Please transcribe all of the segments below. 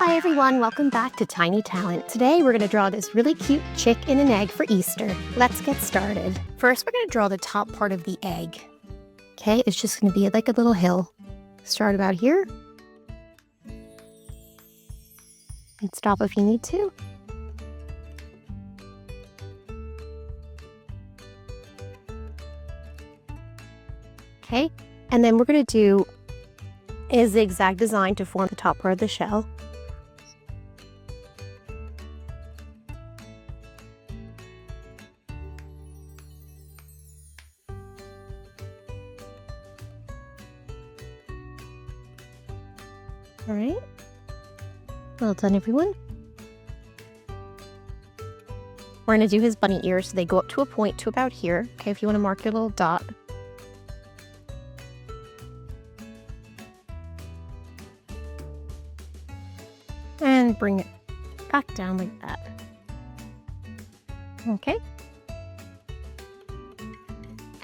Hi everyone, welcome back to Tiny Talent. Today we're going to draw this really cute chick in an egg for Easter. Let's get started. First we're going to draw the top part of the egg. Okay, it's just going to be like a little hill. Start about here. And stop if you need to. Okay, and then we're going to do a zigzag design to form the top part of the shell. All right, well done everyone. We're going to do his bunny ears, so they go up to a point to about here. Okay, if you want to mark your little dot. And bring it back down like that. Okay.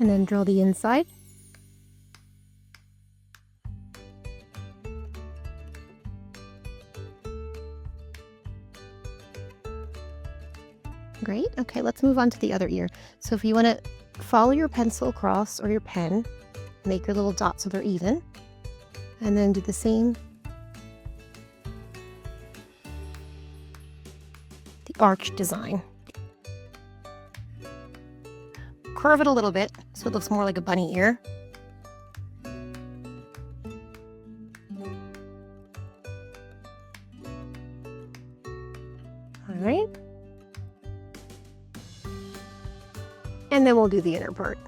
And then draw the inside. Great. Okay, let's move on to the other ear. So if you want to follow your pencil across or your pen, make your little dots so they're even, and then do the same. The arch design. Curve it a little bit so it looks more like a bunny ear. All right. And then we'll do the inner part.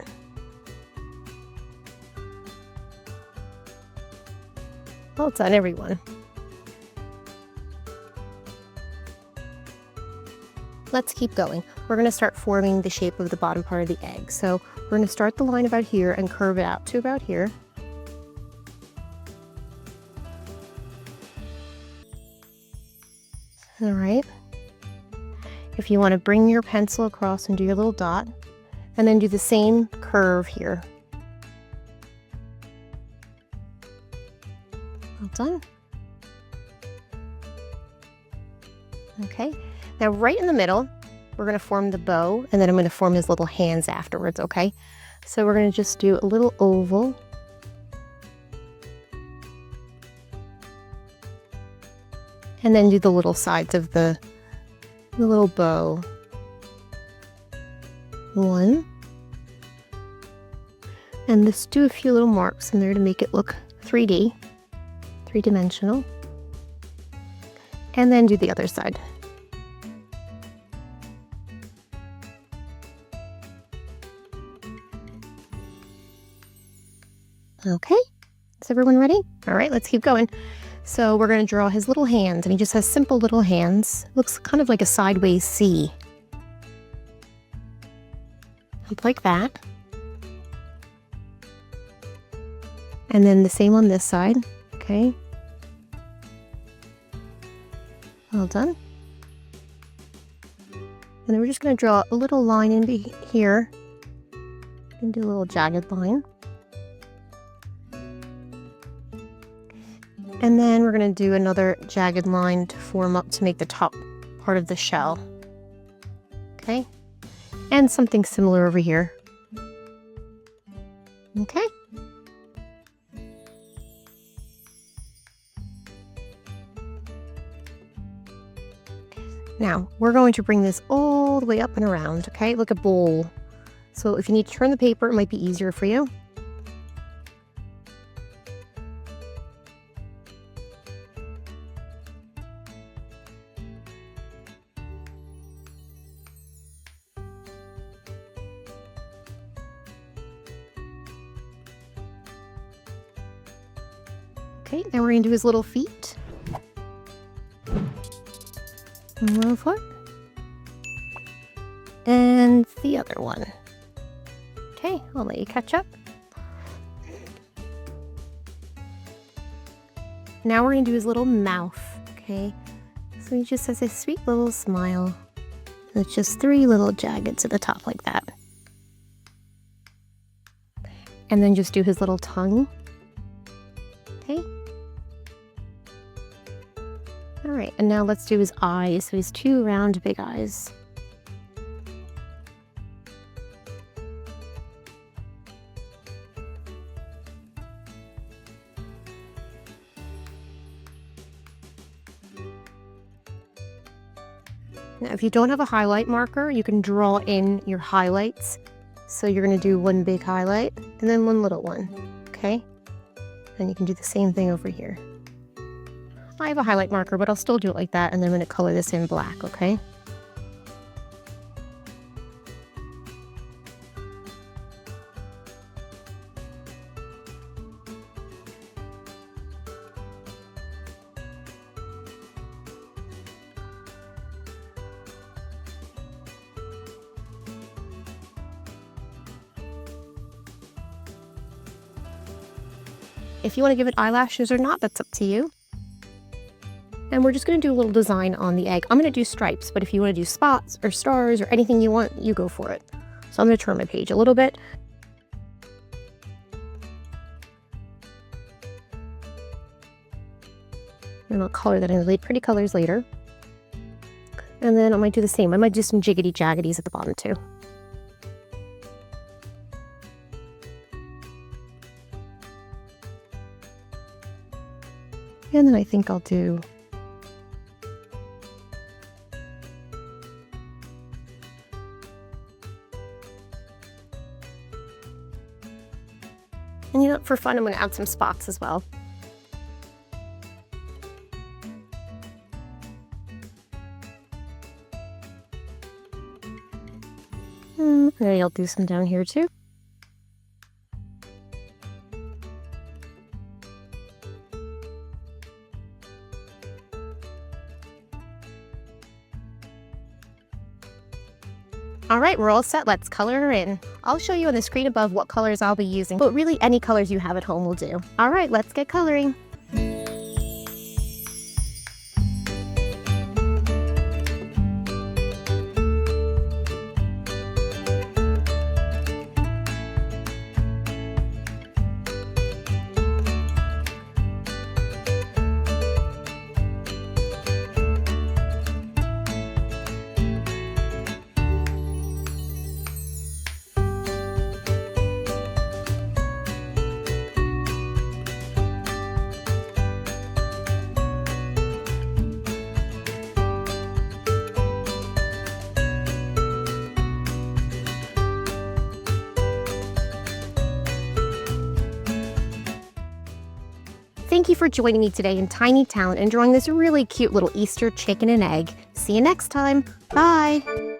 Well done, everyone. Let's keep going. We're going to start forming the shape of the bottom part of the egg. So we're going to start the line about here and curve it out to about here. All right. If you want to bring your pencil across and do your little dot, and then do the same curve here. Well done. Okay, now right in the middle, we're going to form the bow, and then I'm going to form his little hands afterwards, okay? So we're going to just do a little oval. And then do the little sides of the little bow. One. And just do a few little marks in there to make it look 3D, three-dimensional. And then do the other side. Okay, is everyone ready? All right, let's keep going. So we're going to draw his little hands, and he just has simple little hands. Looks kind of like a sideways C. Like that. And then the same on this side. Okay. Well done. And then we're just going to draw a little line in here. And do a little jagged line. And then we're going to do another jagged line to form up to make the top part of the shell. Okay. And something similar over here. Okay. Now, we're going to bring this all the way up and around, okay? Like a bowl. So if you need to turn the paper, it might be easier for you. Okay, now we're going to do his little feet. One little foot. And the other one. Okay, I'll let you catch up. Now we're going to do his little mouth, okay? So he just has a sweet little smile. It's just 3 little jaggeds at the top like that. And then just do his little tongue. Okay. All right, and now let's do his eyes. So he's 2 round big eyes. Now, if you don't have a highlight marker, you can draw in your highlights. So you're going to do one big highlight and then one little one, okay? And you can do the same thing over here. I have a highlight marker, but I'll still do it like that, and then I'm going to color this in black, okay? If you want to give it eyelashes or not, that's up to you. And we're just going to do a little design on the egg. I'm going to do stripes, but if you want to do spots or stars or anything you want, you go for it. So I'm going to turn my page a little bit. And I'll color that in pretty colors later. And then I might do the same. I might do some jiggity jaggities at the bottom too. And then I think I'll do and you know, for fun, I'm going to add some spots as well. Maybe I'll do some down here too. All right, we're all set. Let's color her in. I'll show you on the screen above what colors I'll be using, but really any colors you have at home will do. All right, let's get coloring. Thank you for joining me today in Tiny Talent and drawing this really cute little Easter chicken and egg. See you next time. Bye!